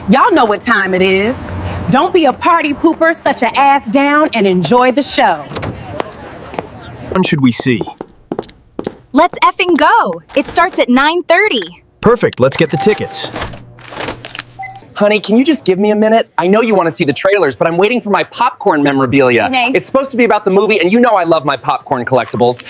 Y'all know what time it is. Don't be a party pooper, such a ass down, and enjoy the show. When should we see? Let's effing go. It starts at 9:30. Perfect, let's get the tickets. Honey, can you just give me a minute? I know you want to see the trailers, but I'm waiting for my popcorn memorabilia. Okay. It's supposed to be about the movie, and you know I love my popcorn collectibles.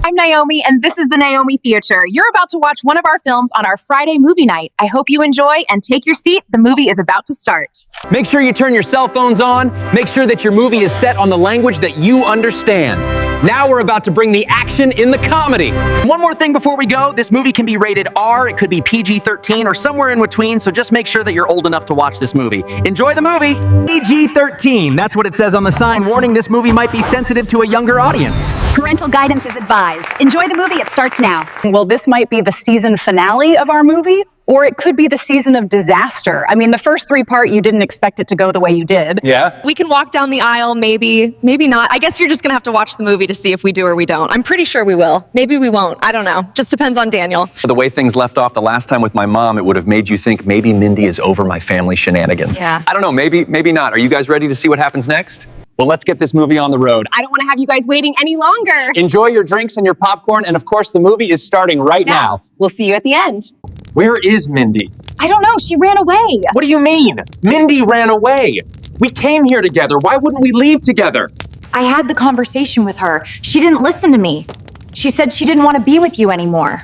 I'm Naomi, and this is the Naomi Theater. You're about to watch one of our films on our Friday movie night. I hope you enjoy, and take your seat. The movie is about to start. Make sure you turn your cell phones on. Make sure that your movie is set on the language that you understand. Now we're about to bring the action in the comedy. One more thing before we go. This movie can be rated R, it could be PG-13, or somewhere in between, so just make sure that you're old enough to watch this movie. Enjoy the movie. PG-13, that's what it says on the sign, warning this movie might be sensitive to a younger audience. Parental guidance is advised. Enjoy the movie. It starts now. Well, this might be the season finale of our movie, or it could be the season of disaster. I mean, the first three part, you didn't expect it to go the way you did. Yeah? We can walk down the aisle, maybe not. I guess you're just gonna have to watch the movie to see if we do or we don't. I'm pretty sure we will. Maybe we won't. I don't know. Just depends on Daniel. The way things left off the last time with my mom, it would have made you think maybe Mindy is over my family shenanigans. Yeah. I don't know, maybe not. Are you guys ready to see what happens next? Well, let's get this movie on the road. I don't want to have you guys waiting any longer. Enjoy your drinks and your popcorn, and of course, the movie is starting right now. We'll see you at the end. Where is Mindy? I don't know. She ran away. What do you mean? Mindy ran away. We came here together. Why wouldn't we leave together? I had the conversation with her. She didn't listen to me. She said she didn't want to be with you anymore.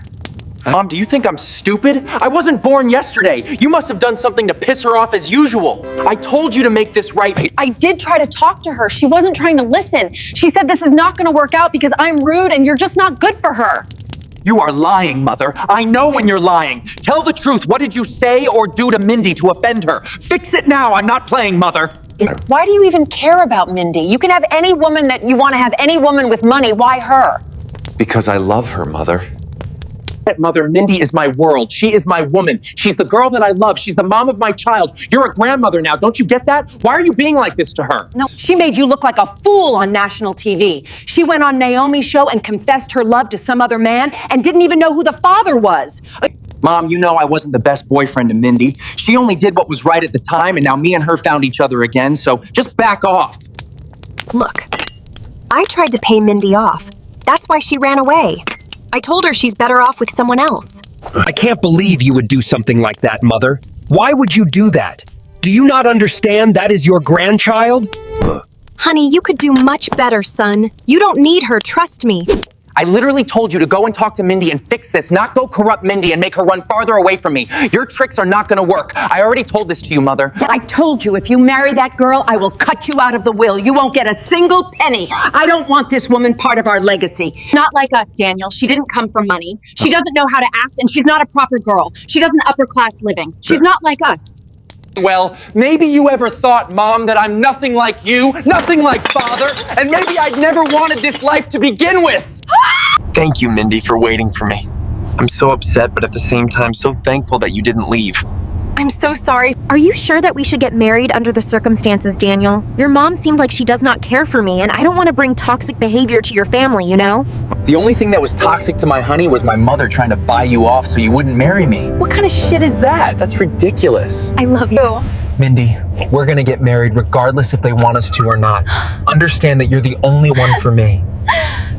Mom, do you think I'm stupid? I wasn't born yesterday. You must have done something to piss her off as usual. I told you to make this right. I did try to talk to her. She wasn't trying to listen. She said this is not going to work out because I'm rude and you're just not good for her. You are lying, Mother. I know when you're lying. Tell the truth. What did you say or do to Mindy to offend her? Fix it now. I'm not playing, Mother. Why do you even care about Mindy? You can have any woman that you want to have, any woman with money. Why her? Because I love her, Mother. Mother, Mindy is my world. She is my woman. She's the girl that I love. She's the mom of my child. You're a grandmother now. Don't you get that? Why are you being like this to her? No, she made you look like a fool on national TV. She went on Naomi's show and confessed her love to some other man and didn't even know who the father was. Mom, you know I wasn't the best boyfriend to Mindy. She only did what was right at the time, and now me and her found each other again, so just back off. Look, I tried to pay Mindy off. That's why she ran away. I told her she's better off with someone else. I can't believe you would do something like that, Mother. Why would you do that? Do you not understand that is your grandchild? Honey, you could do much better, son. You don't need her, trust me. I literally told you to go and talk to Mindy and fix this, not go corrupt Mindy and make her run farther away from me. Your tricks are not gonna work. I already told this to you, Mother. I told you, if you marry that girl, I will cut you out of the will. You won't get a single penny. I don't want this woman part of our legacy. Not like us, Daniel. She didn't come from money. She doesn't know how to act, and she's not a proper girl. She doesn't upper class living. She's not like us. Well, maybe you ever thought, Mom, that I'm nothing like you, nothing like Father, and maybe I'd never wanted this life to begin with. Thank you, Mindy, for waiting for me. I'm so upset, but at the same time, so thankful that you didn't leave. I'm so sorry. Are you sure that we should get married under the circumstances, Daniel? Your mom seemed like she does not care for me, and I don't want to bring toxic behavior to your family, you know? The only thing that was toxic to my honey was my mother trying to buy you off so you wouldn't marry me. What kind of shit is that? That's ridiculous. I love you. Mindy, we're gonna get married regardless if they want us to or not. Understand that you're the only one for me.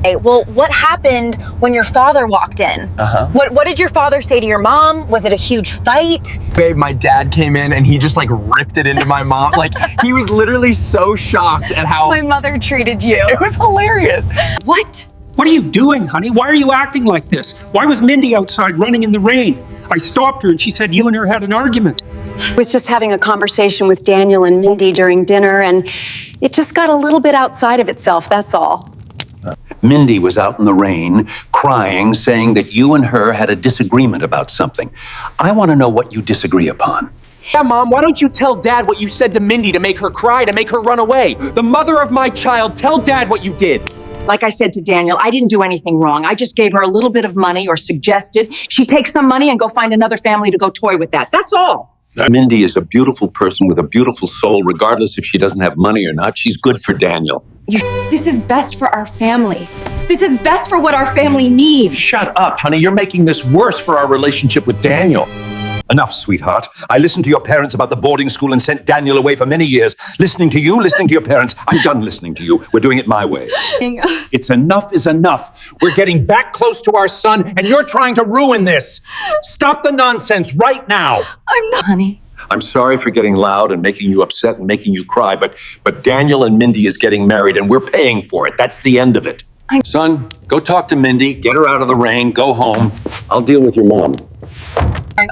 Hey, well, what happened when your father walked in? What did your father say to your mom? Was it a huge fight? Babe, my dad came in and he just like ripped it into my mom. Like, he was literally so shocked at how My mother treated you. it was hilarious. What? What are you doing, honey? Why are you acting like this? Why was Mindy outside running in the rain? I stopped her and she said you and her had an argument. I was just having a conversation with Daniel and Mindy during dinner, and it just got a little bit outside of itself, that's all. Mindy was out in the rain, crying, saying that you and her had a disagreement about something. I want to know what you disagree upon. Yeah, Mom, why don't you tell Dad what you said to Mindy to make her cry, to make her run away? The mother of my child, tell Dad what you did. Like I said to Daniel, I didn't do anything wrong. I just gave her a little bit of money or suggested she take some money and go find another family to go toy with that. That's all. Mindy is a beautiful person with a beautiful soul, regardless if she doesn't have money or not. She's good for Daniel. This is best for our family. This is best for what our family needs. Shut up, honey. You're making this worse for our relationship with Daniel. Enough, sweetheart. I listened to your parents about the boarding school and sent Daniel away for many years. Listening to you, listening to your parents. I'm done listening to you. We're doing it my way. It's enough is enough. We're getting back close to our son, and you're trying to ruin this. Stop the nonsense right now. I'm not, honey. I'm sorry for getting loud and making you upset and making you cry, but Daniel and Mindy is getting married, and we're paying for it. That's the end of it. Son, go talk to Mindy. Get her out of the rain. Go home. I'll deal with your mom.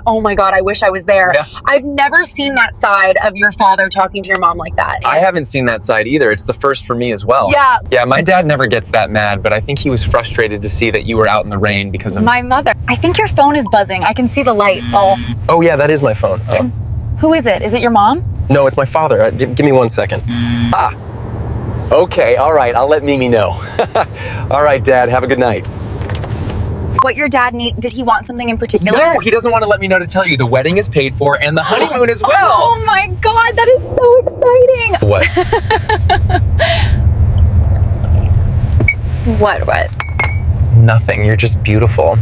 Oh my God, I wish I was there. Yeah. I've never seen that side of your father talking to your mom like that. I haven't seen that side either. It's the first for me as well. Yeah. Yeah, my dad never gets that mad, but I think he was frustrated to see that you were out in the rain because of... My mother. I think your phone is buzzing. I can see the light. Oh yeah, that is my phone. Oh. Who is it? Is it your mom? No, it's my father. Give me 1 second. Okay, all right. I'll let Mimi know. All right, Dad. Have a good night. What your dad need? Did he want something in particular? No, he doesn't want to let me know to tell you. The wedding is paid for and the honeymoon as well. Oh my God, that is so exciting. What? What? Nothing. You're just beautiful.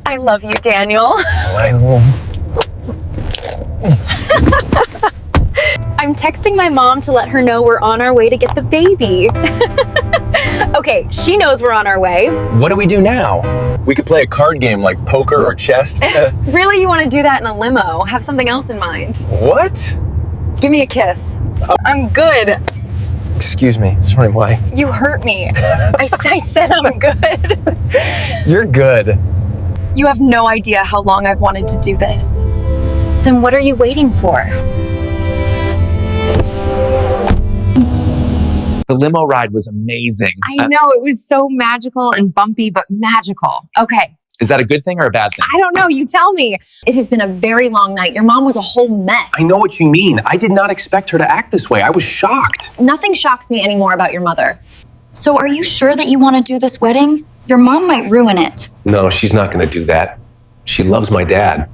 I love you, Daniel. I'm texting my mom to let her know we're on our way to get the baby. Okay, she knows we're on our way. What do we do now? We could play a card game like poker or chess. Really, you want to do that in a limo? Have something else in mind. What? Give me a kiss. I'm good. Excuse me. Sorry, why? You hurt me. I said I'm good. You're good. You have no idea how long I've wanted to do this. Then what are you waiting for? The limo ride was amazing. I know, it was so magical and bumpy, but magical. Okay. Is that a good thing or a bad thing? I don't know, you tell me. It has been a very long night. Your mom was a whole mess. I know what you mean. I did not expect her to act this way. I was shocked. Nothing shocks me anymore about your mother. So are you sure that you want to do this wedding? Your mom might ruin it. No, she's not going to do that. She loves my dad.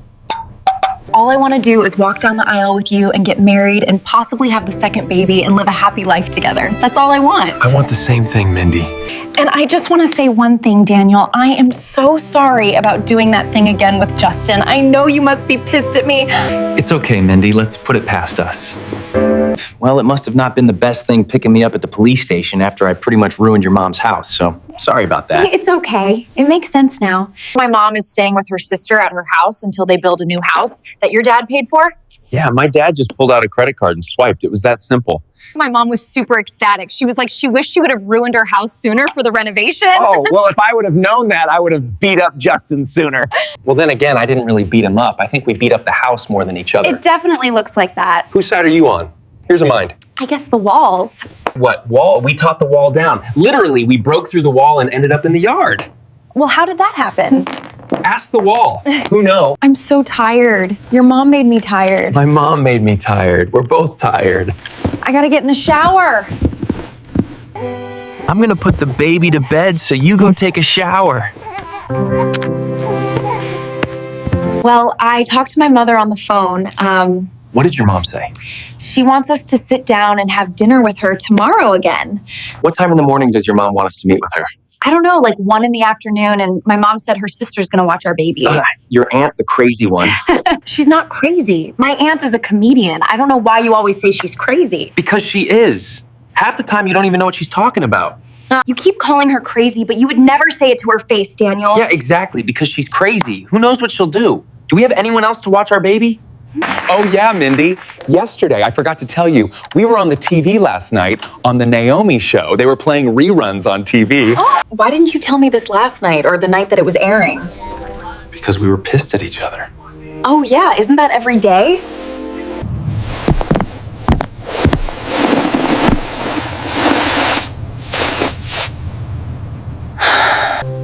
All I want to do is walk down the aisle with you and get married and possibly have the second baby and live a happy life together. That's all I want. I want the same thing, Mindy. And I just want to say one thing, Daniel. I am so sorry about doing that thing again with Justin. I know you must be pissed at me. It's okay, Mindy. Let's put it past us. Well, it must have not been the best thing picking me up at the police station after I pretty much ruined your mom's house, so sorry about that. It's okay. It makes sense now. My mom is staying with her sister at her house until they build a new house that your dad paid for. Yeah, my dad just pulled out a credit card and swiped. It was that simple. My mom was super ecstatic. She was like, she wished she would have ruined her house sooner for the renovation. Oh, well, if I would have known that, I would have beat up Justin sooner. Well, then again, I didn't really beat him up. I think we beat up the house more than each other. It definitely looks like that. Whose side are you on? Here's a mind. I guess the walls. What, wall? We taught the wall down. Literally, we broke through the wall and ended up in the yard. Well, how did that happen? Ask the wall. Who knows? I'm so tired. Your mom made me tired. My mom made me tired. We're both tired. I gotta get in the shower. I'm gonna put the baby to bed, so you go take a shower. Well, I talked to my mother on the phone. What did your mom say? She wants us to sit down and have dinner with her tomorrow again. What time in the morning does your mom want us to meet with her? I don't know, like 1 PM, and my mom said her sister's gonna watch our baby. Your aunt, the crazy one. She's not crazy. My aunt is a comedian. I don't know why you always say she's crazy. Because she is. Half the time you don't even know what she's talking about. You keep calling her crazy, but you would never say it to her face, Daniel. Yeah, exactly, because she's crazy. Who knows what she'll do? Do we have anyone else to watch our baby? Oh yeah, Mindy. Yesterday, I forgot to tell you, we were on the TV last night on the Naomi show. They were playing reruns on TV. Oh, why didn't you tell me this last night or the night that it was airing? Because we were pissed at each other. Oh yeah, isn't that every day?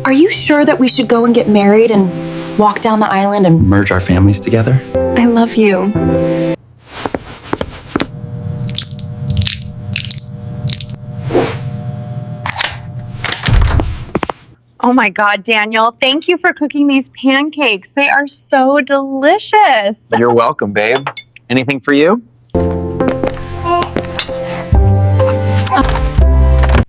Are you sure that we should go and get married and walk down the island and Merge our families together? I love you. Oh my God, Daniel, thank you for cooking these pancakes. They are so delicious. You're welcome, babe. Anything for you?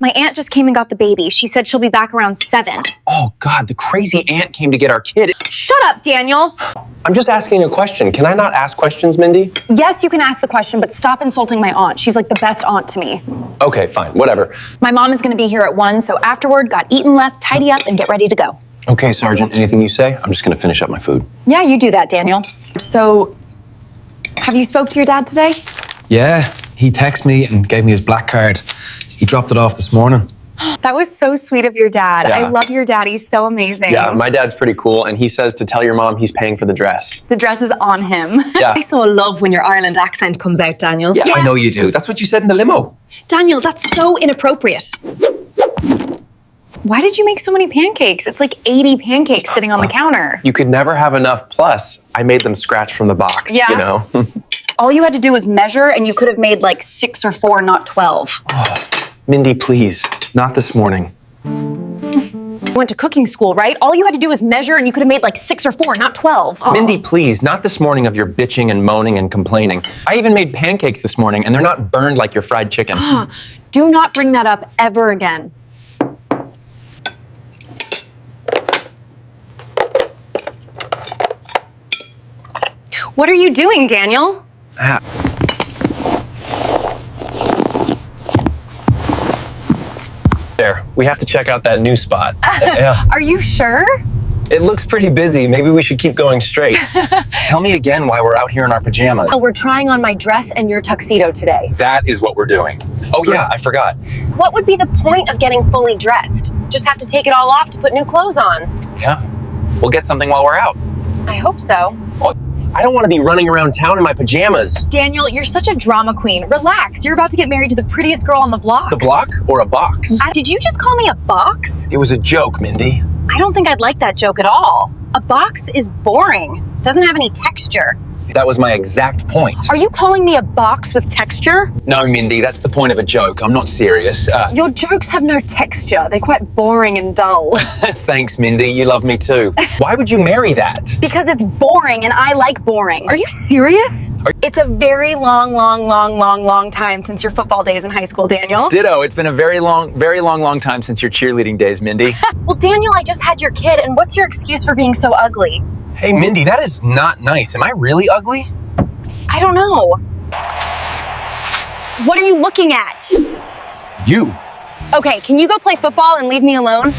My aunt just came and got the baby. She said she'll be back around 7. Oh, God, the crazy aunt came to get our kid. Shut up, Daniel. I'm just asking a question. Can I not ask questions, Mindy? Yes, you can ask the question, but stop insulting my aunt. She's like the best aunt to me. Okay, fine, whatever. My mom is going to be here at 1, so afterward, got eaten, left, tidy up, and get ready to go. Okay, Sergeant, anything you say? I'm just gonna finish up my food. Yeah, you do that, Daniel. So, have you spoke to your dad today? Yeah, he texted me and gave me his black card. He dropped it off this morning. That was so sweet of your dad. Yeah. I love your dad. He's so amazing. Yeah, my dad's pretty cool, and he says to tell your mom he's paying for the dress. The dress is on him. Yeah. I so love when your Ireland accent comes out, Daniel. Yeah, I know you do. That's what you said in the limo. Daniel, that's so inappropriate. Why did you make so many pancakes? It's like 80 pancakes sitting on the counter. You could never have enough. Plus, I made them scratch from the box, Yeah. you know? All you had to do was measure, and you could have made like 6 or 4, not 12. Mindy, please. Not this morning. You went to cooking school, right? All you had to do was measure, and you could have made like 6 or 4, not 12. Mindy, please. Not this morning of your bitching and moaning and complaining. I even made pancakes this morning, and they're not burned like your fried chicken. Do not bring that up ever again. What are you doing, Daniel? There, we have to check out that new spot. Yeah. Are you sure? It looks pretty busy. Maybe we should keep going straight. Tell me again why we're out here in our pajamas. Oh, we're trying on my dress and your tuxedo today. That is what we're doing. Oh yeah, I forgot. What would be the point of getting fully dressed? Just have to take it all off to put new clothes on. Yeah. We'll get something while we're out. I hope so. Well, I don't want to be running around town in my pajamas. Daniel, you're such a drama queen. Relax. You're about to get married to the prettiest girl on the block. The block or a box? Did you just call me a box? It was a joke, Mindy. I don't think I'd like that joke at all. A box is boring. Doesn't have any texture. That was my exact point. Are you calling me a box with texture? No, Mindy, that's the point of a joke. I'm not serious. Your jokes have no texture. They're quite boring and dull. Thanks, Mindy. You love me too. Why would you marry that? Because it's boring and I like boring. Are you serious? It's a very long time since your football days in high school, Daniel. Ditto. It's been a very long time since your cheerleading days, Mindy. Well, Daniel, I just had your kid, and what's your excuse for being so ugly? Hey, Mindy, that is not nice. Am I really ugly? I don't know. What are you looking at? You. Okay, can you go play football and leave me alone?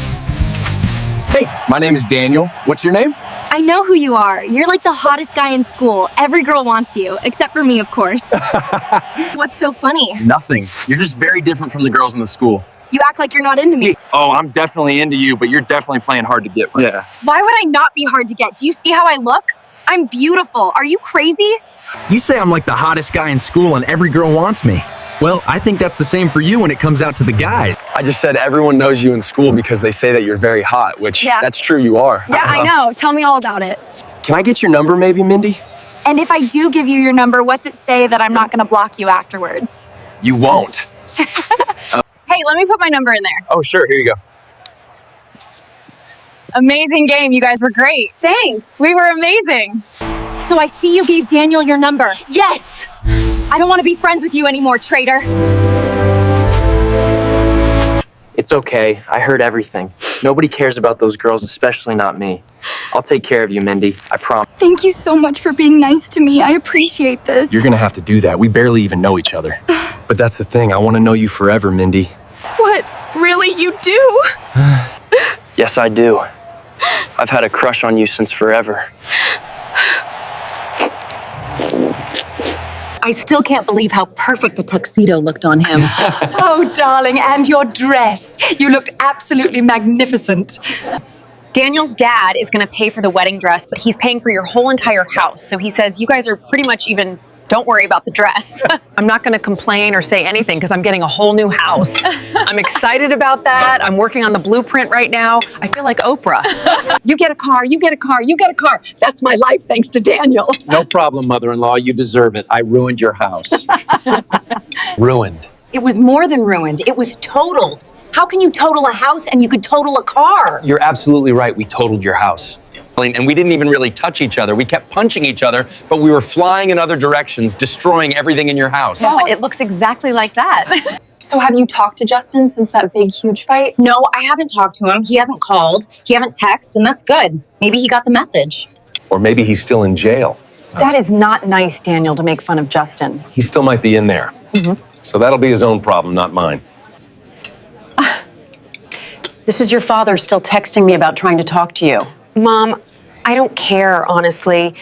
Hey, my name is Daniel. What's your name? I know who you are. You're like the hottest guy in school. Every girl wants you, except for me, of course. What's so funny? Nothing. You're just very different from the girls in the school. You act like you're not into me. Oh, I'm definitely into you, but you're definitely playing hard to get. Yeah. Why would I not be hard to get? Do you see how I look? I'm beautiful. Are you crazy? You say I'm like the hottest guy in school and every girl wants me. Well, I think that's the same for you when it comes out to the guys. I just said everyone knows you in school because they say that you're very hot, which that's true, you are. Yeah, I know. Tell me all about it. Can I get your number maybe, Mindy? And if I do give you your number, what's it say that I'm not going to block you afterwards? You won't. Hey, let me put my number in there. Oh, sure. Here you go. Amazing game. You guys were great. Thanks. We were amazing. So I see you gave Daniel your number. Yes! I don't want to be friends with you anymore, traitor. It's okay. I heard everything. Nobody cares about those girls, especially not me. I'll take care of you, Mindy. I promise. Thank you so much for being nice to me. I appreciate this. You're gonna have to do that. We barely even know each other. But that's the thing. I want to know you forever, Mindy. What? Really? You do? Yes, I do. I've had a crush on you since forever. I still can't believe how perfect the tuxedo looked on him. Oh, darling, and your dress. You looked absolutely magnificent. Daniel's dad is going to pay for the wedding dress, but he's paying for your whole entire house. So he says you guys are pretty much even, don't worry about the dress. I'm not going to complain or say anything because I'm getting a whole new house. I'm excited about that. I'm working on the blueprint right now. I feel like Oprah. You get a car, you get a car, you get a car. That's my life thanks to Daniel. No problem, mother-in-law. You deserve it. I ruined your house. Ruined. It was more than ruined. It was totaled. How can you total a house and you could total a car? You're absolutely right. We totaled your house. And we didn't even really touch each other. We kept punching each other, but we were flying in other directions, destroying everything in your house. Oh, it looks exactly like that. So have you talked to Justin since that big, huge fight? No, I haven't talked to him. He hasn't called. He haven't texted, and that's good. Maybe he got the message. Or maybe he's still in jail. That is not nice, Daniel, to make fun of Justin. He still might be in there. So that'll be his own problem, not mine. This is your father still texting me about trying to talk to you. Mom, I don't care, honestly.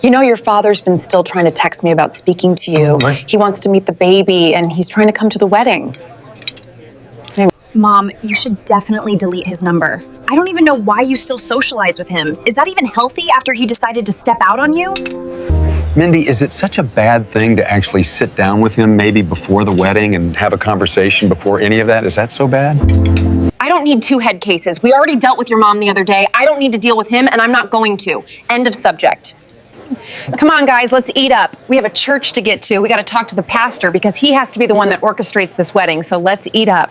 You know your father's been still trying to text me about speaking to you. He wants to meet the baby, and he's trying to come to the wedding. Mom, you should definitely delete his number. I don't even know why you still socialize with him. Is that even healthy after he decided to step out on you? Mindy, is it such a bad thing to actually sit down with him maybe before the wedding and have a conversation before any of that? Is that so bad? I don't need two head cases. We already dealt with your mom the other day. I don't need to deal with him, and I'm not going to. End of subject. Come on, guys, let's eat up. We have a church to get to. We got to talk to the pastor because he has to be the one that orchestrates this wedding, so let's eat up.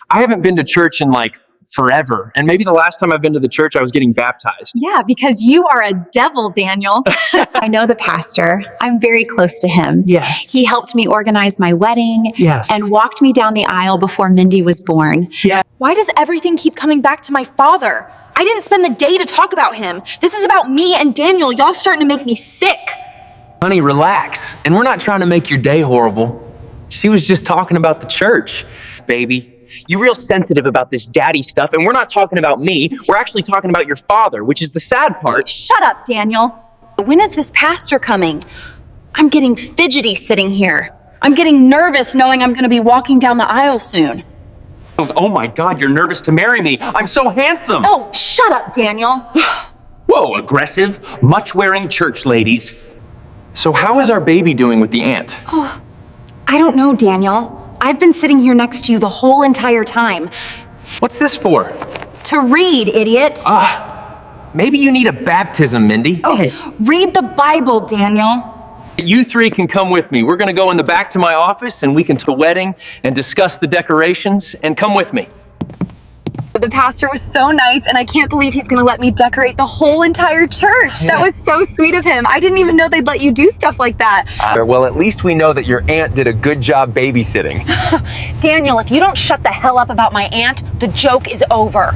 I haven't been to church in like forever. And maybe the last time I've been to the church, I was getting baptized. Yeah, because you are a devil, Daniel. I know the pastor. I'm very close to him. Yes. He helped me organize my wedding. Yes. And walked me down the aisle before Mindy was born. Yeah. Why does everything keep coming back to my father? I didn't spend the day to talk about him. This is about me and Daniel. Y'all starting to make me sick. Honey, relax. And we're not trying to make your day horrible. She was just talking about the church, baby. You're real sensitive about this daddy stuff, and we're not talking about me. We're actually talking about your father, which is the sad part. Shut up, Daniel. When is this pastor coming? I'm getting fidgety sitting here. I'm getting nervous knowing I'm going to be walking down the aisle soon. Oh my God, you're nervous to marry me. I'm so handsome. Oh, shut up, Daniel. Whoa, aggressive, much-wearing church ladies. So how is our baby doing with the aunt? Oh, I don't know, Daniel. I've been sitting here next to you the whole entire time. What's this for? To read, idiot. Maybe you need a baptism, Mindy. Oh, read the Bible, Daniel. You three can come with me. We're gonna go in the back to my office and we can to the wedding and discuss the decorations, and come with me. The pastor was so nice, and I can't believe he's going to let me decorate the whole entire church. That was so sweet of him. I didn't even know they'd let you do stuff like that. Well, at least we know that your aunt did a good job babysitting. Daniel, if you don't shut the hell up about my aunt, the joke is over.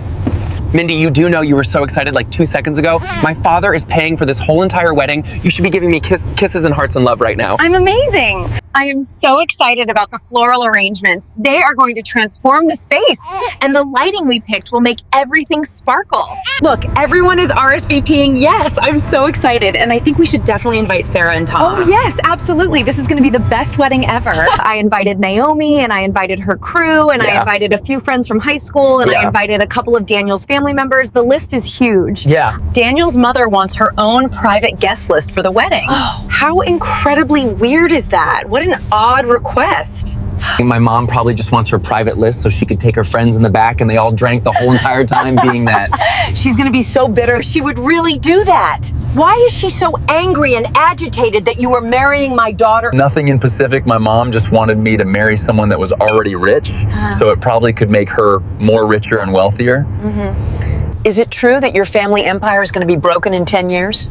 Mindy, you do know you were so excited like 2 seconds ago. My father is paying for this whole entire wedding. You should be giving me kisses and hearts and love right now. I'm amazing. I am so excited about the floral arrangements. They are going to transform the space, and the lighting we picked will make everything sparkle. Look, everyone is RSVPing. Yes, I'm so excited. And I think we should definitely invite Sarah and Tom. Oh yes, absolutely. This is going to be the best wedding ever. I invited Naomi, and I invited her crew, and I invited a few friends from high school, and I invited a couple of Daniel's family members. The list is huge. Yeah. Daniel's mother wants her own private guest list for the wedding. Oh, how incredibly weird is that? What an odd request. My mom probably just wants her private list so she could take her friends in the back and they all drank the whole entire time being that. She's gonna be so bitter. She would really do that. Why is she so angry and agitated that you were marrying my daughter? Nothing in Pacific. My mom just wanted me to marry someone that was already rich, so it probably could make her more richer and wealthier. Is it true that your family empire is gonna be broken in 10 years?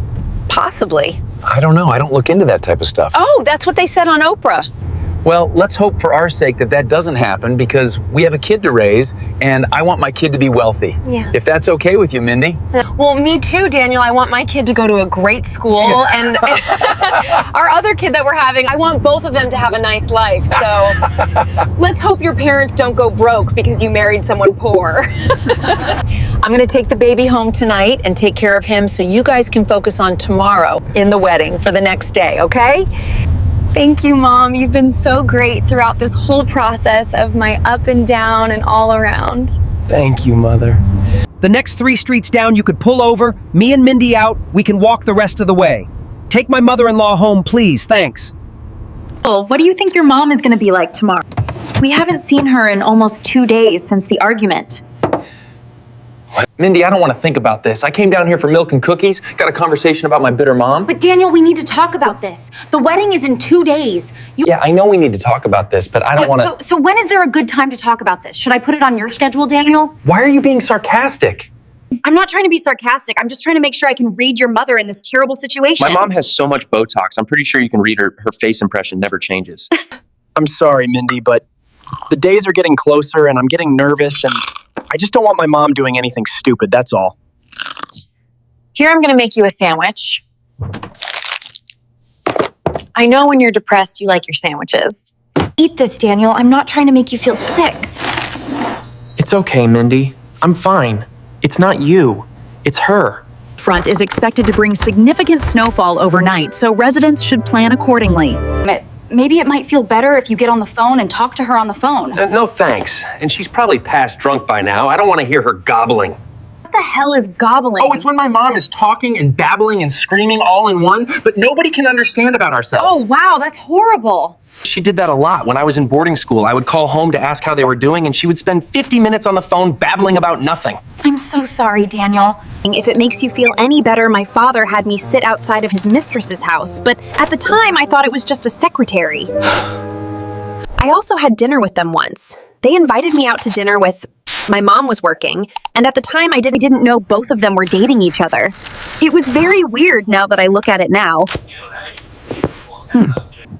Possibly. I don't know. I don't look into that type of stuff. Oh, that's what they said on Oprah. Well, let's hope for our sake that that doesn't happen, because we have a kid to raise and I want my kid to be wealthy. Yeah. If that's okay with you, Mindy. Well, me too, Daniel. I want my kid to go to a great school, and our other kid that we're having, I want both of them to have a nice life. So let's hope your parents don't go broke because you married someone poor. I'm going to take the baby home tonight and take care of him so you guys can focus on tomorrow in the wedding for the next day, okay? Thank you, Mom. You've been so great throughout this whole process of my up and down and all around. Thank you, Mother. The next 3 streets down, you could pull over, me and Mindy out, we can walk the rest of the way. Take my mother-in-law home, please, thanks. Well, what do you think your mom is going to be like tomorrow? We haven't seen her in almost 2 days since the argument. Mindy, I don't want to think about this. I came down here for milk and cookies, got a conversation about my bitter mom. But Daniel, we need to talk about this. The wedding is in 2 days. Yeah, I know we need to talk about this, but I don't want to... So when is there a good time to talk about this? Should I put it on your schedule, Daniel? Why are you being sarcastic? I'm not trying to be sarcastic. I'm just trying to make sure I can read your mother in this terrible situation. My mom has so much Botox. I'm pretty sure you can read her face impression never changes. I'm sorry, Mindy, but The days are getting closer and I'm getting nervous and I just don't want my mom doing anything stupid, that's all. Here, I'm gonna make you a sandwich. I know when you're depressed, you like your sandwiches. Eat this, Daniel. I'm not trying to make you feel sick. It's okay, Mindy. I'm fine. It's not you. It's her. Front is expected to bring significant snowfall overnight, so residents should plan accordingly. Maybe it might feel better if you get on the phone and talk to her on the phone. No thanks. And she's probably past drunk by now. I don't want to hear her gobbling. What the hell is gobbling? Oh, it's when my mom is talking and babbling and screaming all in one, but nobody can understand about ourselves. Oh, wow, that's horrible. She did that a lot. When I was in boarding school, I would call home to ask how they were doing, and she would spend 50 minutes on the phone babbling about nothing. I'm so sorry, Daniel. If it makes you feel any better, my father had me sit outside of his mistress's house, but at the time I thought it was just a secretary. I also had dinner with them once. They invited me out to dinner with... My mom was working, and at the time I didn't know both of them were dating each other. It was very weird now that I look at it now.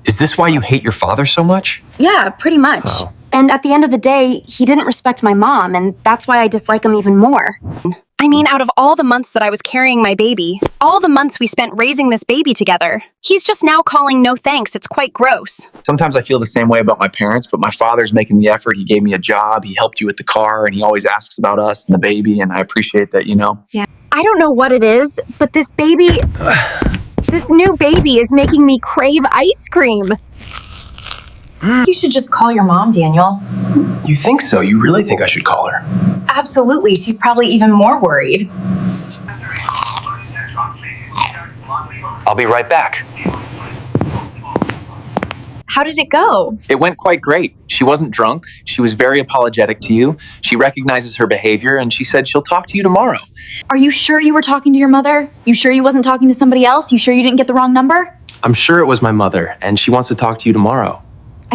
Is this why you hate your father so much? Yeah, pretty much. Oh. And at the end of the day, he didn't respect my mom, and that's why I dislike him even more. I mean, out of all the months that I was carrying my baby, all the months we spent raising this baby together, he's just now calling no thanks. It's quite gross. Sometimes I feel the same way about my parents, but my father's making the effort. He gave me a job, he helped you with the car, and he always asks about us and the baby, and I appreciate that, you know? Yeah. I don't know what it is, but this baby... this new baby is making me crave ice cream. You should just call your mom, Daniel. You think so? You really think I should call her? Absolutely. She's probably even more worried. I'll be right back. How did it go? It went quite great. She wasn't drunk. She was very apologetic to you. She recognizes her behavior, and she said she'll talk to you tomorrow. Are you sure you were talking to your mother? You sure you wasn't talking to somebody else? You sure you didn't get the wrong number? I'm sure it was my mother, and she wants to talk to you tomorrow.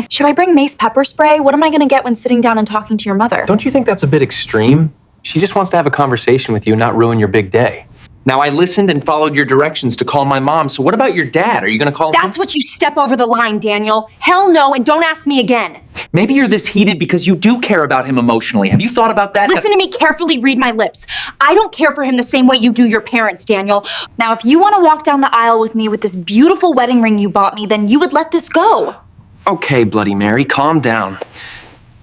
Should I bring mace pepper spray? What am I going to get when sitting down and talking to your mother? Don't you think that's a bit extreme? She just wants to have a conversation with you, not ruin your big day. Now, I listened and followed your directions to call my mom, so what about your dad? Are you gonna call him? That's what you step over the line, Daniel. Hell no, and don't ask me again. Maybe you're this heated because you do care about him emotionally. Have you thought about that? Listen to me carefully, read my lips. I don't care for him the same way you do your parents, Daniel. Now, if you want to walk down the aisle with me with this beautiful wedding ring you bought me, then you would let this go. Okay, Bloody Mary, calm down.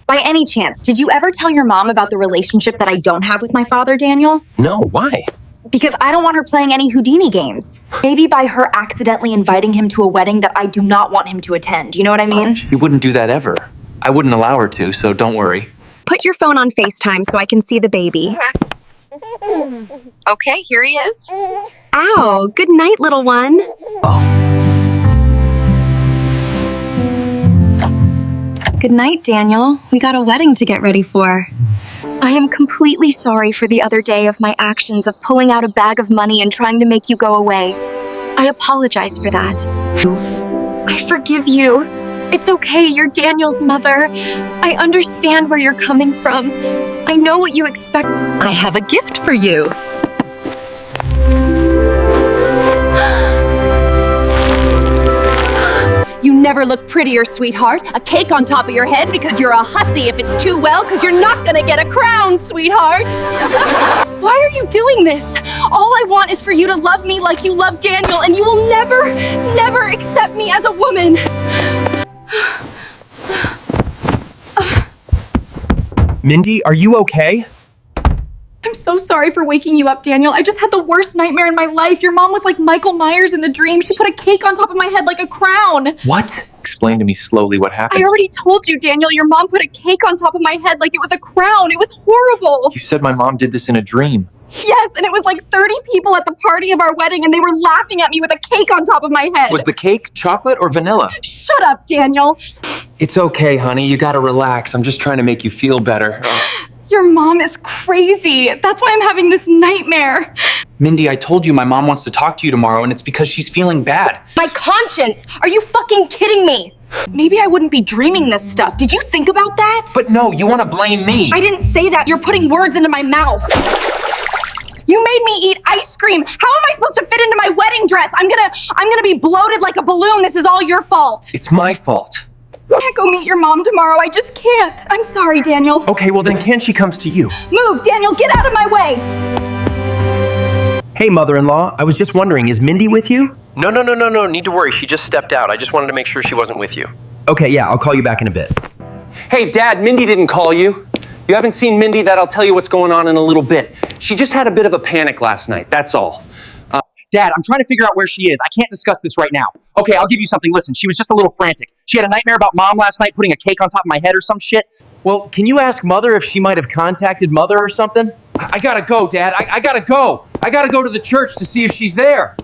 By any chance, did you ever tell your mom about the relationship that I don't have with my father, Daniel? No, why? Because I don't want her playing any Houdini games. Maybe by her accidentally inviting him to a wedding that I do not want him to attend. You know what I mean? She wouldn't do that ever. I wouldn't allow her to, so don't worry. Put your phone on FaceTime so I can see the baby. Okay, here he is. Ow, good night, little one. Good night, Daniel. We got a wedding to get ready for. I am completely sorry for the other day of my actions of pulling out a bag of money and trying to make you go away. I apologize for that. I forgive you. It's okay, you're Daniel's mother. I understand where you're coming from. I know what you expect. I have a gift for you. You never look prettier, sweetheart. A cake on top of your head because you're a hussy if it's too well, because you're not gonna get a crown, sweetheart. Why are you doing this? All I want is for you to love me like you love Daniel, and you will never, never accept me as a woman. Mindy, are you okay? I'm so sorry for waking you up, Daniel. I just had the worst nightmare in my life. Your mom was like Michael Myers in the dream. She put a cake on top of my head like a crown. What? Explain to me slowly what happened. I already told you, Daniel. Your mom put a cake on top of my head like it was a crown. It was horrible. You said my mom did this in a dream. Yes, and it was like 30 people at the party of our wedding, and they were laughing at me with a cake on top of my head. Was the cake chocolate or vanilla? Shut up, Daniel. It's okay, honey. You gotta relax. I'm just trying to make you feel better. Your mom is crazy. That's why I'm having this nightmare. Mindy, I told you my mom wants to talk to you tomorrow, and it's because she's feeling bad. My conscience! Are you fucking kidding me? Maybe I wouldn't be dreaming this stuff. Did you think about that? But no, you want to blame me. I didn't say that. You're putting words into my mouth. You made me eat ice cream. How am I supposed to fit into my wedding dress? I'm gonna be bloated like a balloon. This is all your fault. It's my fault. I can't go meet your mom tomorrow. I just can't. I'm sorry, Daniel. Okay, well then can she comes to you? Move, Daniel, get out of my way. Hey, mother-in-law, I was just wondering, is Mindy with you? No, need to worry. She just stepped out. I just wanted to make sure she wasn't with you. Okay, yeah, I'll call you back in a bit. Hey, Dad, Mindy didn't call you. You haven't seen Mindy? That I'll tell you what's going on in a little bit. She just had a bit of a panic last night, that's all. Dad, I'm trying to figure out where she is. I can't discuss this right now. Okay, I'll give you something. Listen, she was just a little frantic. She had a nightmare about Mom last night putting a cake on top of my head or some shit. Well, can you ask Mother if she might have contacted Mother or something? I gotta go, Dad. I gotta go. I gotta go to the church to see if she's there.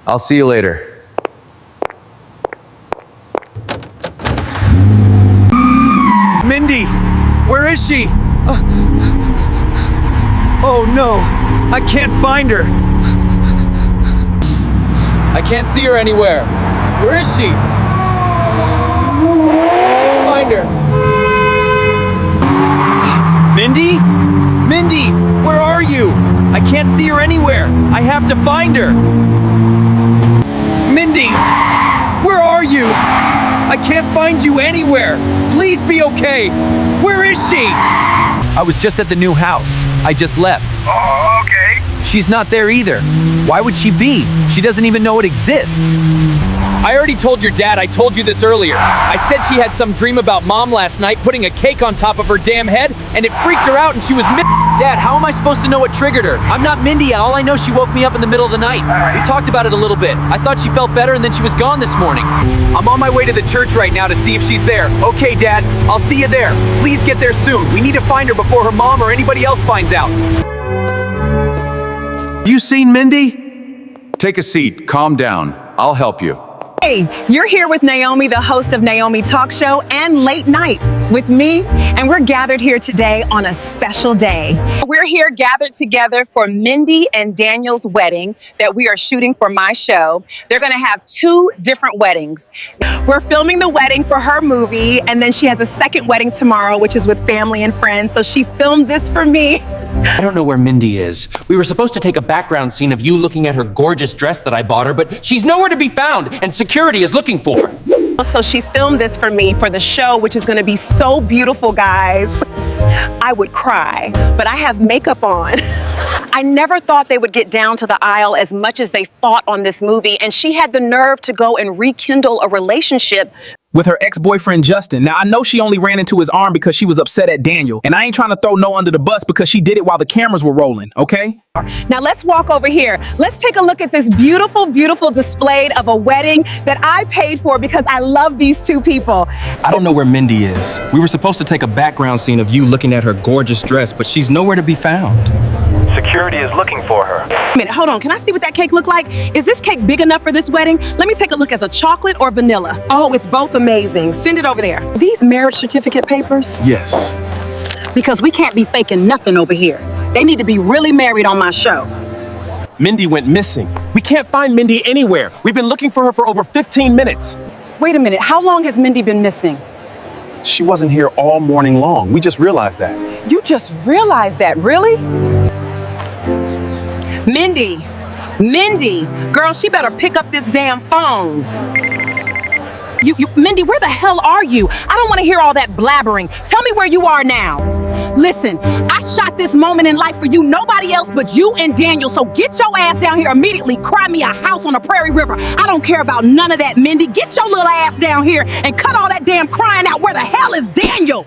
I'll see you later. Mindy, where is she? Oh no, I can't find her. I can't see her anywhere. Where is she? Find her. Mindy? Mindy, where are you? I can't see her anywhere. I have to find her. Mindy, where are you? I can't find you anywhere. Please be okay. Where is she? I was just at the new house. I just left. Oh, okay. She's not there either. Why would she be? She doesn't even know it exists. I already told your dad. I told you this earlier. I said she had some dream about Mom last night putting a cake on top of her damn head, and it freaked her out and she was Dad, how am I supposed to know what triggered her? I'm not Mindy. All I know, she woke me up in the middle of the night. We talked about it a little bit. I thought she felt better and then she was gone this morning. I'm on my way to the church right now to see if she's there. Okay, Dad, I'll see you there. Please get there soon. We need to find her before her mom or anybody else finds out. You seen Mindy? Take a seat. Calm down. I'll help you. Hey, you're here with Naomi, the host of Naomi Talkshow and Late Night with me, and we're gathered here today on a special day. We're here gathered together for Mindy and Daniel's wedding that we are shooting for my show. They're gonna have 2 different weddings. We're filming the wedding for her movie, and then she has a second wedding tomorrow, which is with family and friends, so she filmed this for me. I don't know where Mindy is. We were supposed to take a background scene of you looking at her gorgeous dress that I bought her, but she's nowhere to be found, and security is looking for her. So she filmed this for me for the show, which is gonna be so beautiful, guys. I would cry, but I have makeup on. I never thought they would get down to the aisle as much as they fought on this movie, and she had the nerve to go and rekindle a relationship with her ex-boyfriend Justin. Now, I know she only ran into his arm because she was upset at Daniel, and I ain't trying to throw no under the bus because she did it while the cameras were rolling, okay? Now let's walk over here. Let's take a look at this beautiful, beautiful display of a wedding that I paid for because I love these 2 people. I don't know where Mindy is. We were supposed to take a background scene of you looking at her gorgeous dress, but she's nowhere to be found. Security is looking for her. Wait a minute, hold on. Can I see what that cake look like? Is this cake big enough for this wedding? Let me take a look as a chocolate or vanilla. Oh, it's both amazing. Send it over there. These marriage certificate papers? Yes. Because we can't be faking nothing over here. They need to be really married on my show. Mindy went missing. We can't find Mindy anywhere. We've been looking for her for over 15 minutes. Wait a minute, how long has Mindy been missing? She wasn't here all morning long. We just realized that. You just realized that, really? Mindy, girl, she better pick up this damn phone. Mindy, where the hell are you? I don't want to hear all that blabbering. Tell me where you are now. Listen, I shot this moment in life for you, nobody else but you and Daniel, so get your ass down here immediately. Cry me a house on the Prairie River. I don't care about none of that, Mindy. Get your little ass down here and cut all that damn crying out. Where the hell is Daniel?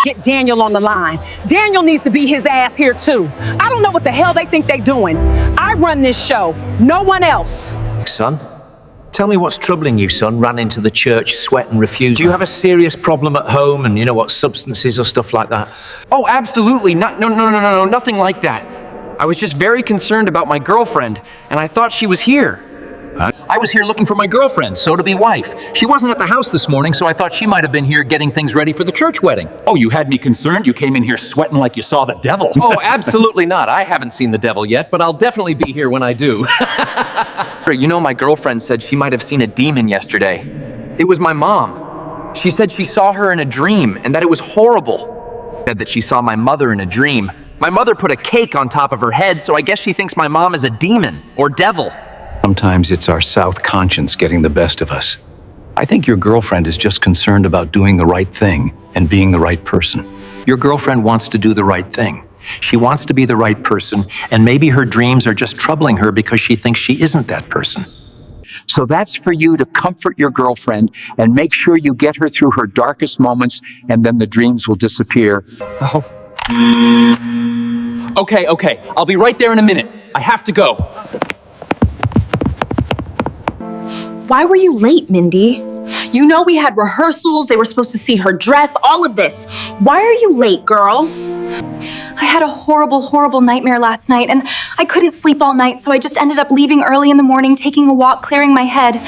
Get Daniel on the line. Daniel needs to be his ass here too. I don't know what the hell they think they doing. I run this show, no one else. Son, tell me what's troubling you, son. Ran into the church, sweat and refuse. Do you have a serious problem at home and, you know, what, substances or stuff like that? Oh, absolutely. No, nothing like that. I was just very concerned about my girlfriend, and I thought she was here. I was here looking for my girlfriend, so-to-be wife. She wasn't at the house this morning, so I thought she might have been here getting things ready for the church wedding. Oh, you had me concerned? You came in here sweating like you saw the devil. Oh, absolutely not. I haven't seen the devil yet, but I'll definitely be here when I do. You know, my girlfriend said she might have seen a demon yesterday. It was my mom. She said she saw her in a dream and that it was horrible. Said that she saw my mother in a dream. My mother put a cake on top of her head, so I guess she thinks my mom is a demon or devil. Sometimes it's our South conscience getting the best of us. I think your girlfriend is just concerned about doing the right thing and being the right person. Your girlfriend wants to do the right thing. She wants to be the right person, and maybe her dreams are just troubling her because she thinks she isn't that person. So that's for you to comfort your girlfriend and make sure you get her through her darkest moments, and then the dreams will disappear. Oh. Okay, I'll be right there in a minute. I have to go. Why were you late, Mindy? You know we had rehearsals, they were supposed to see her dress, all of this. Why are you late, girl? I had a horrible, horrible nightmare last night, and I couldn't sleep all night, so I just ended up leaving early in the morning, taking a walk, clearing my head.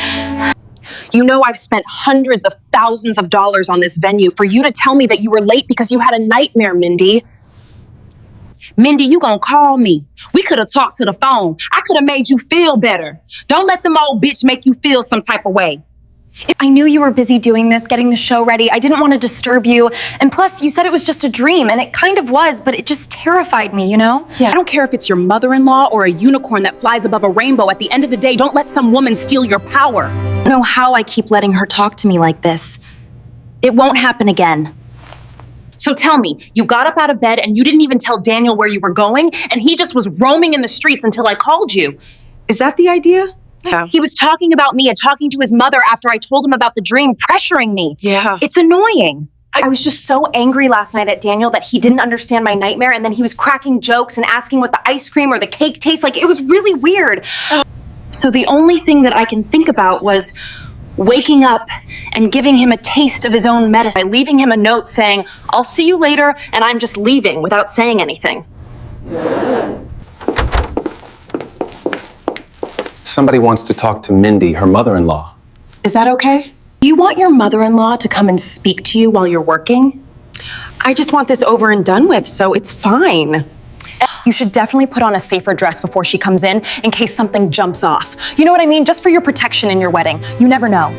You know I've spent hundreds of thousands of dollars on this venue for you to tell me that you were late because you had a nightmare, Mindy. Mindy, you gonna call me. We could have talked to the phone. I could have made you feel better. Don't let them old bitch make you feel some type of way. I knew you were busy doing this, getting the show ready. I didn't want to disturb you. And plus, you said it was just a dream, and it kind of was, but it just terrified me, you know? Yeah. I don't care if it's your mother-in-law or a unicorn that flies above a rainbow. At the end of the day, don't let some woman steal your power. I don't know how I keep letting her talk to me like this. It won't happen again. So tell me, you got up out of bed and you didn't even tell Daniel where you were going, and he just was roaming in the streets until I called you. Is that the idea? Yeah. He was talking about me and talking to his mother after I told him about the dream, pressuring me. Yeah. It's annoying. I was just so angry last night at Daniel that he didn't understand my nightmare, and then he was cracking jokes and asking what the ice cream or the cake tastes like. It was really weird. So the only thing that I can think about was waking up and giving him a taste of his own medicine by leaving him a note saying, "I'll see you later," and I'm just leaving without saying anything. Somebody wants to talk to Mindy, her mother-in-law. Is that okay? You want your mother-in-law to come and speak to you while you're working? I just want this over and done with, so it's fine. You should definitely put on a safer dress before she comes in case something jumps off. You know what I mean? Just for your protection in your wedding. You never know.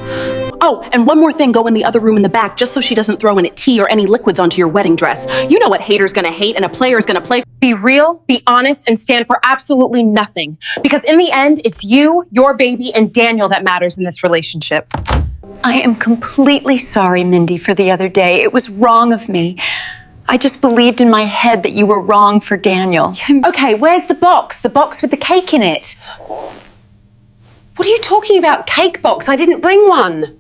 Oh, and one more thing, go in the other room in the back just so she doesn't throw in tea or any liquids onto your wedding dress. You know what haters gonna hate and a player's gonna play. Be real, be honest, and stand for absolutely nothing. Because in the end, it's you, your baby, and Daniel that matters in this relationship. I am completely sorry, Mindy, for the other day. It was wrong of me. I just believed in my head that you were wrong for Daniel. Okay, where's the box? The box with the cake in it. What are you talking about? Cake box? I didn't bring one.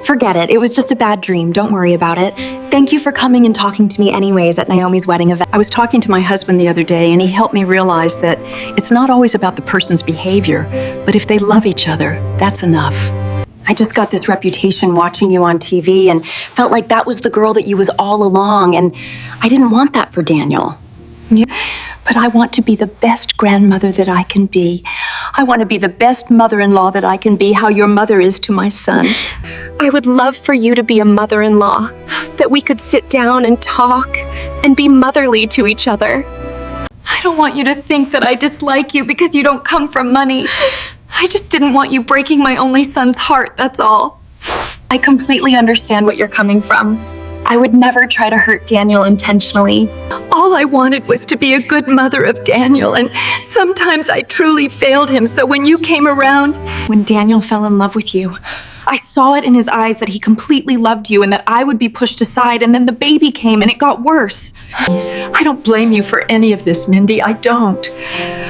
Forget it. It was just a bad dream. Don't worry about it. Thank you for coming and talking to me anyways at Naomi's wedding event. I was talking to my husband the other day, and he helped me realize that it's not always about the person's behavior, but if they love each other, that's enough. I just got this reputation watching you on TV and felt like that was the girl that you was all along, and I didn't want that for Daniel. Yeah. But I want to be the best grandmother that I can be. I want to be the best mother-in-law that I can be, how your mother is to my son. I would love for you to be a mother-in-law, that we could sit down and talk and be motherly to each other. I don't want you to think that I dislike you because you don't come from money. I just didn't want you breaking my only son's heart, that's all. I completely understand what you're coming from. I would never try to hurt Daniel intentionally. All I wanted was to be a good mother of Daniel, and sometimes I truly failed him, so when you came around... When Daniel fell in love with you, I saw it in his eyes that he completely loved you and that I would be pushed aside, and then the baby came and it got worse. I don't blame you for any of this, Mindy. I don't.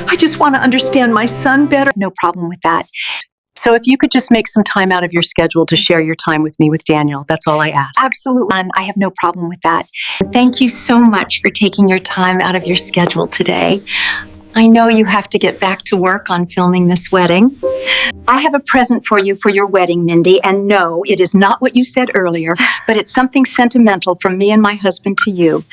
I just want to understand my son better. No problem with that. So if you could just make some time out of your schedule to share your time with me with Daniel, that's all I ask. Absolutely. I have no problem with that. Thank you so much for taking your time out of your schedule today. I know you have to get back to work on filming this wedding. I have a present for you for your wedding, Mindy, and no, it is not what you said earlier, but it's something sentimental from me and my husband to you.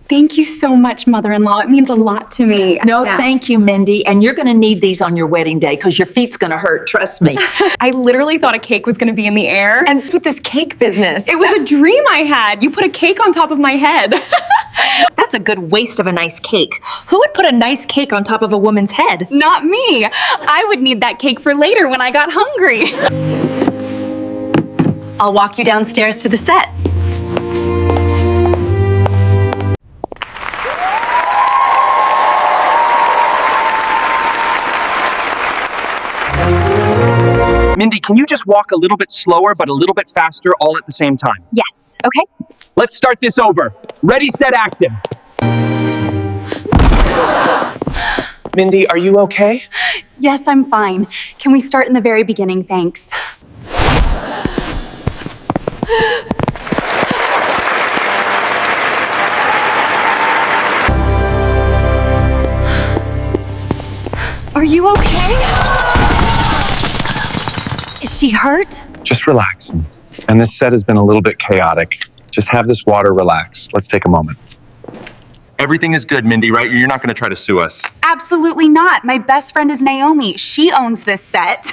Thank you so much, mother-in-law. It means a lot to me. No, thank you, Mindy. And you're going to need these on your wedding day because your feet's going to hurt, trust me. I literally thought a cake was going to be in the air. And what's with this cake business? It was a dream I had. You put a cake on top of my head. That's a good waste of a nice cake. Who would put a nice cake on top of a woman's head? Not me. I would need that cake for later when I got hungry. I'll walk you downstairs to the set. Mindy, can you just walk a little bit slower but a little bit faster all at the same time? Yes, okay? Let's start this over. Ready, set, action. Mindy, are you okay? Yes, I'm fine. Can we start in the very beginning, thanks? Are you okay? Is she hurt? Just relax. And this set has been a little bit chaotic. Just have this water relax. Let's take a moment. Everything is good, Mindy, right? You're not going to try to sue us. Absolutely not. My best friend is Naomi. She owns this set.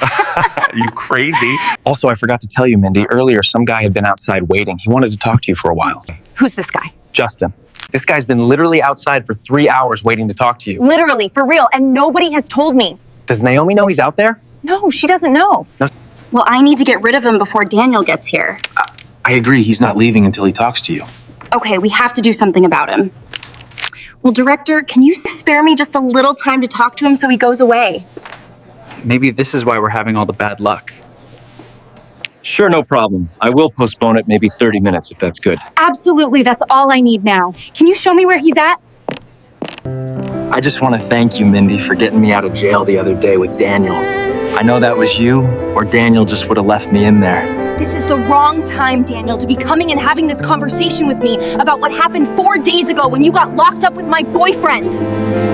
You crazy. Also, I forgot to tell you, Mindy, earlier some guy had been outside waiting. He wanted to talk to you for a while. Who's this guy? Justin. This guy's been literally outside for 3 hours waiting to talk to you. Literally, for real, and nobody has told me. Does Naomi know he's out there? No, she doesn't know. No. Well, I need to get rid of him before Daniel gets here. I agree. He's not leaving until he talks to you. Okay, we have to do something about him. Well, director, can you spare me just a little time to talk to him so he goes away? Maybe this is why we're having all the bad luck. Sure, no problem. I will postpone it maybe 30 minutes if that's good. Absolutely, that's all I need now. Can you show me where he's at? I just want to thank you, Mindy, for getting me out of jail the other day with Daniel. I know that was you, or Daniel just would have left me in there. This is the wrong time, Daniel, to be coming and having this conversation with me about what happened 4 days ago when you got locked up with my boyfriend.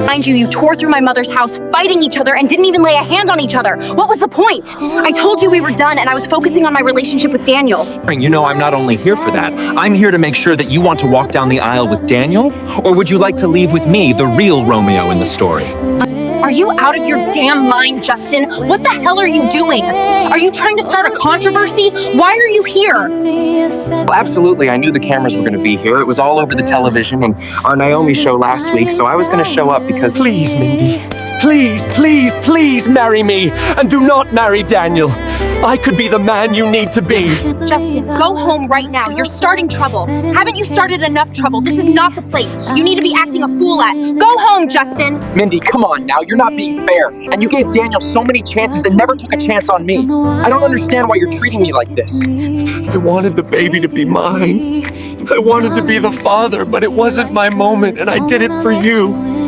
Mind you, you tore through my mother's house fighting each other and didn't even lay a hand on each other. What was the point? I told you we were done and I was focusing on my relationship with Daniel. You know, I'm not only here for that, I'm here to make sure that you want to walk down the aisle with Daniel, or would you like to leave with me, the real Romeo in the story? Are you out of your damn mind, Justin? What the hell are you doing? Are you trying to start a controversy? Why are you here? Well, absolutely, I knew the cameras were going to be here. It was all over the television and our Naomi show last week, so I was going to show up because... Please, Mindy. Please, please, please marry me and do not marry Daniel. I could be the man you need to be. Justin, go home right now. You're starting trouble. Haven't you started enough trouble? This is not the place you need to be acting a fool at. Go home, Justin. Mindy, come on now. You're not being fair. And you gave Daniel so many chances and never took a chance on me. I don't understand why you're treating me like this. I wanted the baby to be mine. I wanted to be the father, but it wasn't my moment, and I did it for you.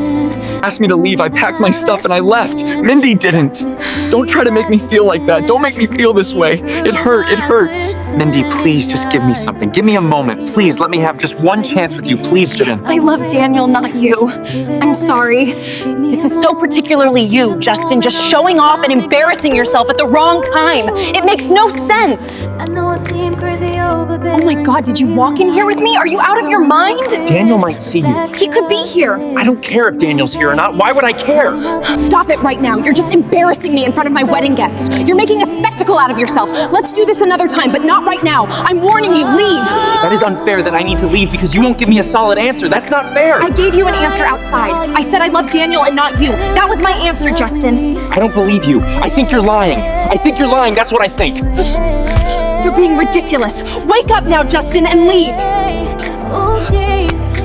Asked me to leave, I packed my stuff and I left. Mindy didn't. Don't try to make me feel like that. Don't make me feel this way. It hurts. Mindy, please just give me something. Give me a moment. Please, let me have just one chance with you. Please, Jen. I love Daniel, not you. I'm sorry. This is so particularly you, Justin, just showing off and embarrassing yourself at the wrong time. It makes no sense. Oh my God, did you walk in here with me? Are you out of your mind? Daniel might see you. He could be here. I don't care if Daniel's here or not. Why would I care? Stop it right now. You're just embarrassing me in front of my wedding guests. You're making a spectacle out of yourself. Let's do this another time, but not right now. I'm warning you, leave. That is unfair that I need to leave because you won't give me a solid answer. That's not fair. I gave you an answer outside. I said I love Daniel and not you. That was my answer, Justin. I don't believe you. I think you're lying. I think you're lying. That's what I think. You're being ridiculous. Wake up now, Justin, and leave.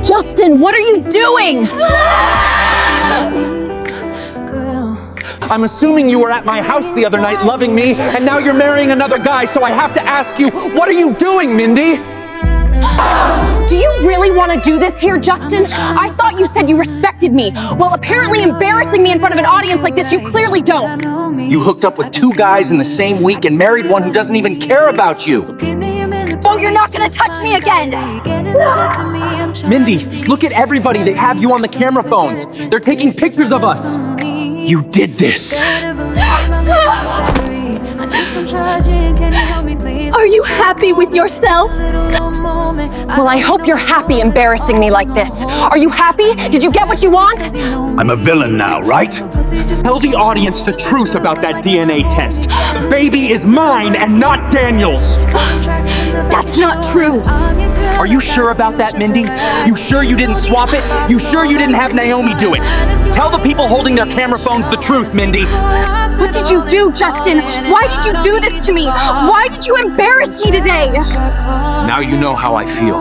Justin, what are you doing? I'm assuming you were at my house the other night loving me, and now you're marrying another guy, so I have to ask you, what are you doing, Mindy? Do you really want to do this here, Justin? I thought you said you respected me. Well, apparently embarrassing me in front of an audience like this, you clearly don't. You hooked up with 2 guys in the same week and married one who doesn't even care about you. Oh, you're not going to touch me again. Mindy, look at everybody. They have you on the camera phones. They're taking pictures of us. You did this. Are you happy with yourself? Well, I hope you're happy embarrassing me like this. Are you happy? Did you get what you want? I'm a villain now, right? Tell the audience the truth about that DNA test. The baby is mine and not Daniel's. That's not true. Are you sure about that, Mindy? You sure you didn't swap it? You sure you didn't have Naomi do it? Tell the people holding their camera phones the truth, Mindy. What did you do, Justin? Why did you do this to me? Why did you embarrass me today? Now you know how I feel.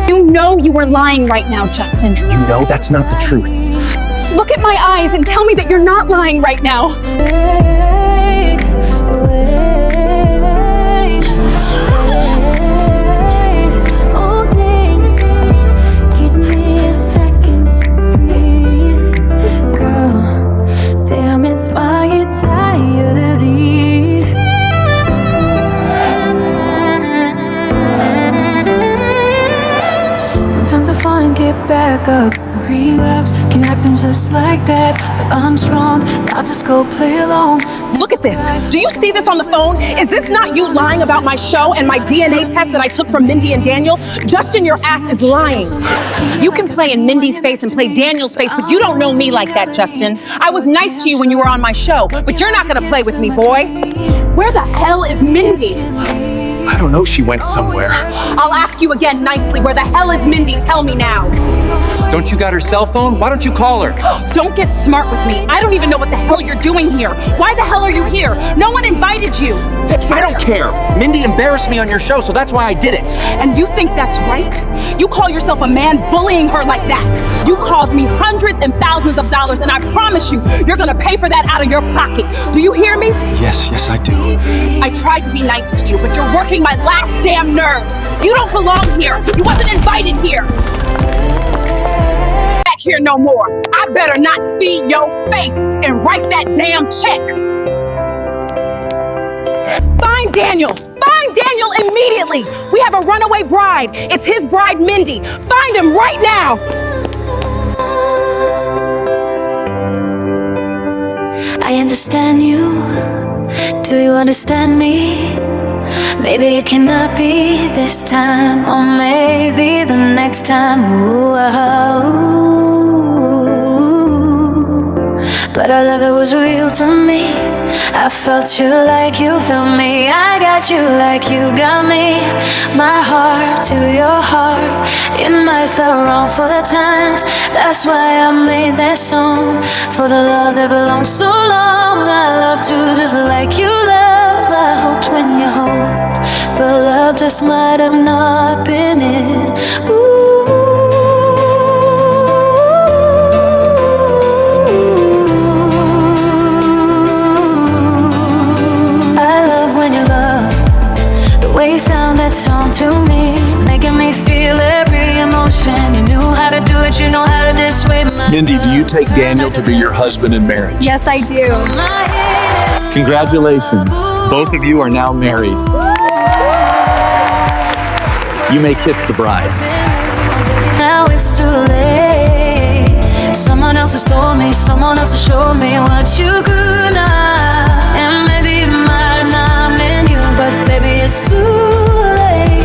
You know you were lying right now, Justin. You know that's not the truth. Look at my eyes and tell me that you're not lying right now. to find, get back up. A relapse can happen just like that. But I'm strong, I'll just go play along. Look at this. Do you see this on the phone? Is this not you lying about my show and my DNA test that I took from Mindy and Daniel? Justin, your ass is lying. You can play in Mindy's face and play Daniel's face, but you don't know me like that, Justin. I was nice to you when you were on my show, but you're not gonna play with me, boy. Where the hell is Mindy? I don't know, she went somewhere. I'll ask you again nicely. Where the hell is Mindy? Tell me now. Don't you got her cell phone? Why don't you call her? Don't get smart with me. I don't even know what the hell you're doing here. Why the hell are you here? No one invited you. I don't care. Mindy embarrassed me on your show, so that's why I did it. And you think that's right? You call yourself a man bullying her like that. You caused me hundreds and thousands of dollars, and I promise you, you're gonna pay for that out of your pocket. Do you hear me? Yes, I do. I tried to be nice to you, but you're working my last damn nerves. You don't belong here. You wasn't invited here. Back here no more. I better not see your face and write that damn check. Find Daniel. Find Daniel immediately. We have a runaway bride. It's his bride, Mindy. Find him right now. I understand you. Do you understand me? Maybe it cannot be this time, or maybe the next time. Ooh, but our love, it was real to me. I felt you like you felt me. I got you like you got me. My heart to your heart. It might feel wrong for the times. That's why I made that song. For the love that belongs so long. I love to just like you love. I hoped when you hold, but love just might have not been it. I love when you love the way you found that song to me, making me feel every emotion. You knew how to do it, you know how to dissuade my Mindy, do you take Daniel to be your husband in marriage? Yes, I do. Congratulations. Both of you are now married. You may kiss the bride. Now it's too late. Someone else has told me, someone else has showed me what you could not. And maybe it might have not been you, but baby, it's too late.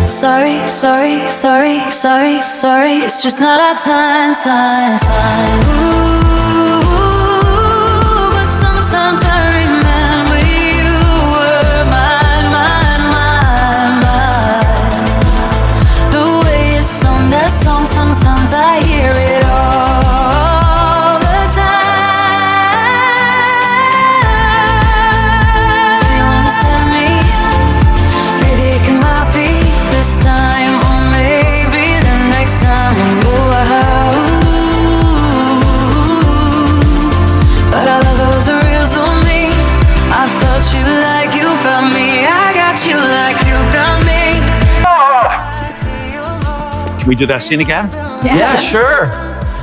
Sorry, sorry, sorry, sorry, sorry. It's just not our time. Ooh, but sometimes I remember you were mine. The way you sung that song, sometimes I hear it all the time. Do you understand me? Maybe it cannot be this time, or maybe the next time. But our love was real to me. I felt you like you felt me. I got you like you got me. Can we do that scene again? Yeah, sure.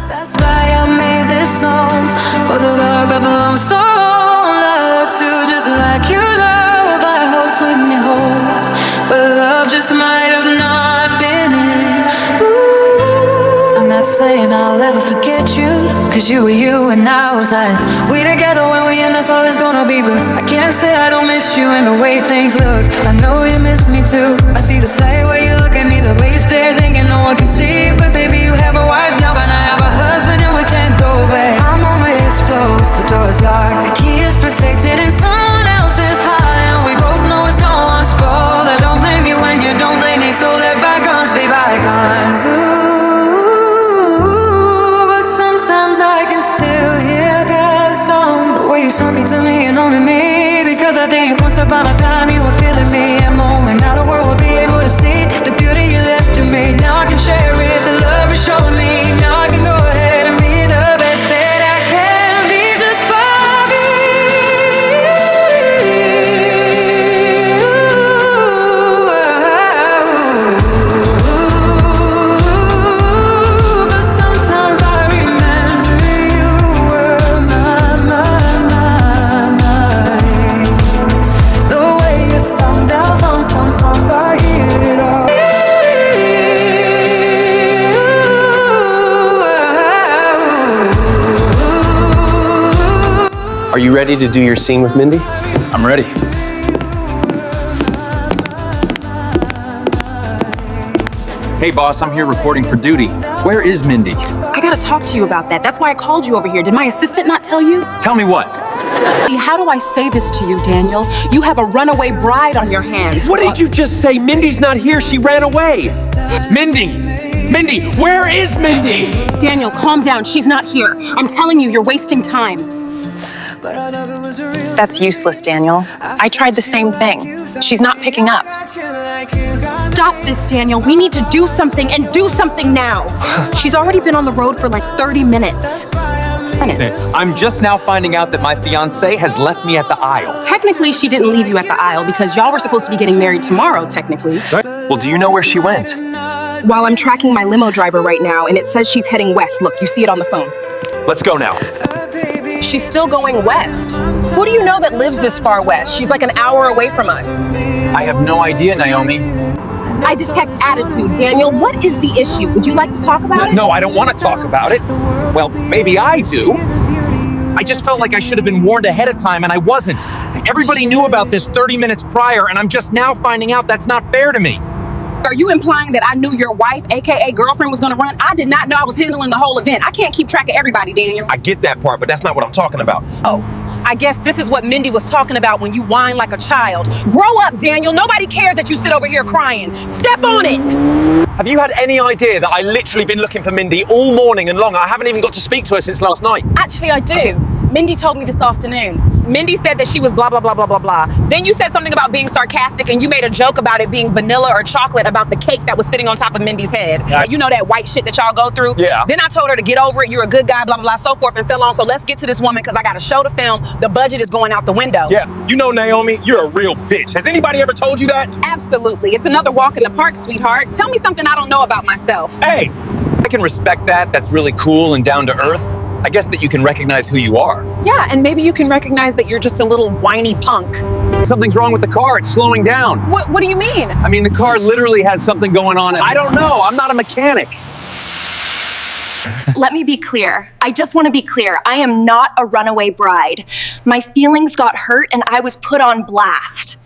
That's why I made this song. For the love that belongs so long. Love to just like you love. I hoped when you hold, but love just might have not been it. Ooh, I'm not saying I'll ever forget you, cause you were you and I was I. We together when we end, that's all it's gonna be. But I can't say I don't miss you and the way things look. I know you miss me too. I see the slight way you look at me, the way you stare, thinking no one can see. But baby, you have a wife now, and I have a husband, and we can't go back. I'm always closed, the door's locked, the key is protected in someone else's heart, and we both know it's no one's fault. I don't blame you when you don't blame me, so let bygones be bygones. Ooh, but sometimes I can still hear that song. The way you sung it to me and only me, because I think once upon a time you were feeling me. A moment now the world will be able to see the beauty you left in me. Now I can share it, the love you showed me. Now I can go ahead and be the best that I can be, just for me. But sometimes I remember you were mine. The way you sung that song, I hear it all. Are you ready to do your scene with Mindy? I'm ready. Hey boss, I'm here reporting for duty. Where is Mindy? I gotta talk to you about that. That's why I called you over here. Did my assistant not tell you? Tell me what? How do I say this to you, Daniel? You have a runaway bride on your hands. What did you just say? Mindy's not here. She ran away. Mindy, where is Mindy? Daniel, calm down. She's not here. I'm telling you, you're wasting time. That's useless, Daniel. I tried the same thing. She's not picking up. Stop this, Daniel. We need to do something and do something now. She's already been on the road for like 30 minutes. I'm just now finding out that my fiancé has left me at the aisle. Technically, she didn't leave you at the aisle because y'all were supposed to be getting married tomorrow, technically. Well, do you know where she went? While I'm tracking my limo driver right now, and it says she's heading west. Look, you see it on the phone. Let's go now. She's still going west. Who do you know that lives this far west? She's like an hour away from us. I have no idea, Naomi. I detect attitude. Daniel, what is the issue? Would you like to talk about it? No, I don't want to talk about it. Well, maybe I do. I just felt like I should have been warned ahead of time, and I wasn't. Everybody knew about this 30 minutes prior, and I'm just now finding out that's not fair to me. Are you implying that I knew your wife, aka girlfriend, was gonna run? I did not know I was handling the whole event. I can't keep track of everybody, Daniel. I get that part, but that's not what I'm talking about. Oh, I guess this is what Mindy was talking about when you whine like a child. Grow up, Daniel. Nobody cares that you sit over here crying. Step on it. Have you had any idea that I literally been looking for Mindy all morning and long? I haven't even got to speak to her since last night. Actually, I do. Mindy told me this afternoon. Mindy said that she was blah, blah, blah, blah, blah, blah. Then you said something about being sarcastic and you made a joke about it being vanilla or chocolate about the cake that was sitting on top of Mindy's head. Yeah. You know that white shit that y'all go through? Yeah. Then I told her to get over it. You're a good guy, blah, blah, blah, so forth and fell on. So let's get to this woman because I got a show to film. The budget is going out the window. Yeah, you know, Naomi, you're a real bitch. Has anybody ever told you that? Absolutely. It's another walk in the park, sweetheart. Tell me something I don't know about myself. Hey! I can respect that. That's really cool and down to earth. I guess that you can recognize who you are. Yeah, and maybe you can recognize that you're just a little whiny punk. Something's wrong with the car. It's slowing down. What do you mean? I mean, the car literally has something going on. I don't know. I'm not a mechanic. Let me be clear. I just want to be clear. I am not a runaway bride. My feelings got hurt and I was put on blast.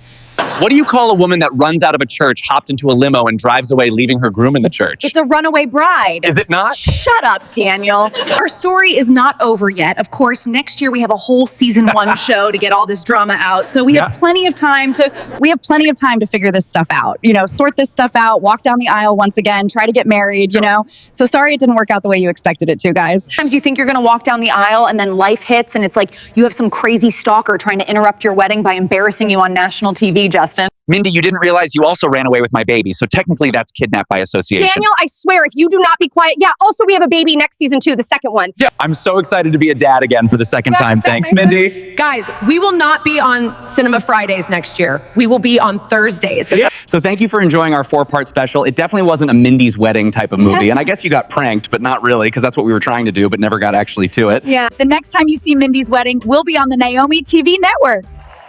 What do you call a woman that runs out of a church, hopped into a limo, and drives away, leaving her groom in the church? It's a runaway bride. Is it not? Shut up, Daniel. Our story is not over yet. Of course, next year we have a whole season 1 show to get all this drama out. So we have plenty of time to figure this stuff out. You know, sort this stuff out, walk down the aisle once again, try to get married, you know. So sorry it didn't work out the way you expected it to, guys. Sometimes you think you're going to walk down the aisle and then life hits and it's like you have some crazy stalker trying to interrupt your wedding by embarrassing you on national TV, Justin. Mindy, you didn't realize you also ran away with my baby, so technically that's kidnapped by association. Daniel, I swear, if you do not be quiet. Yeah, also we have a baby next season too, the second one. Yeah, I'm so excited to be a dad again for the second time. Thanks, Mindy. Guys, we will not be on Cinema Fridays next year. We will be on Thursdays. Yeah. So thank you for enjoying our 4-part special. It definitely wasn't a Mindy's wedding type of movie, and I guess you got pranked, but not really, because that's what we were trying to do, but never got actually to it. Yeah. The next time you see Mindy's wedding, we'll be on the Naomi TV network.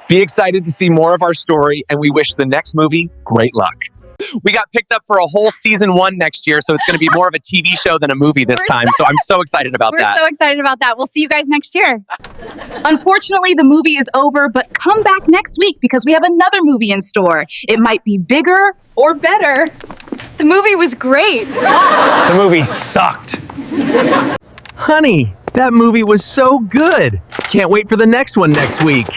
Be excited to see more of our story, and we wish the next movie great luck. We got picked up for a whole season 1 next year, so it's going to be more of a TV show than a movie this time, so I'm so excited about that. We're so excited about that. We'll see you guys next year. Unfortunately, the movie is over, but come back next week because we have another movie in store. It might be bigger or better. The movie was great. The movie sucked. Honey, that movie was so good. Can't wait for the next one next week.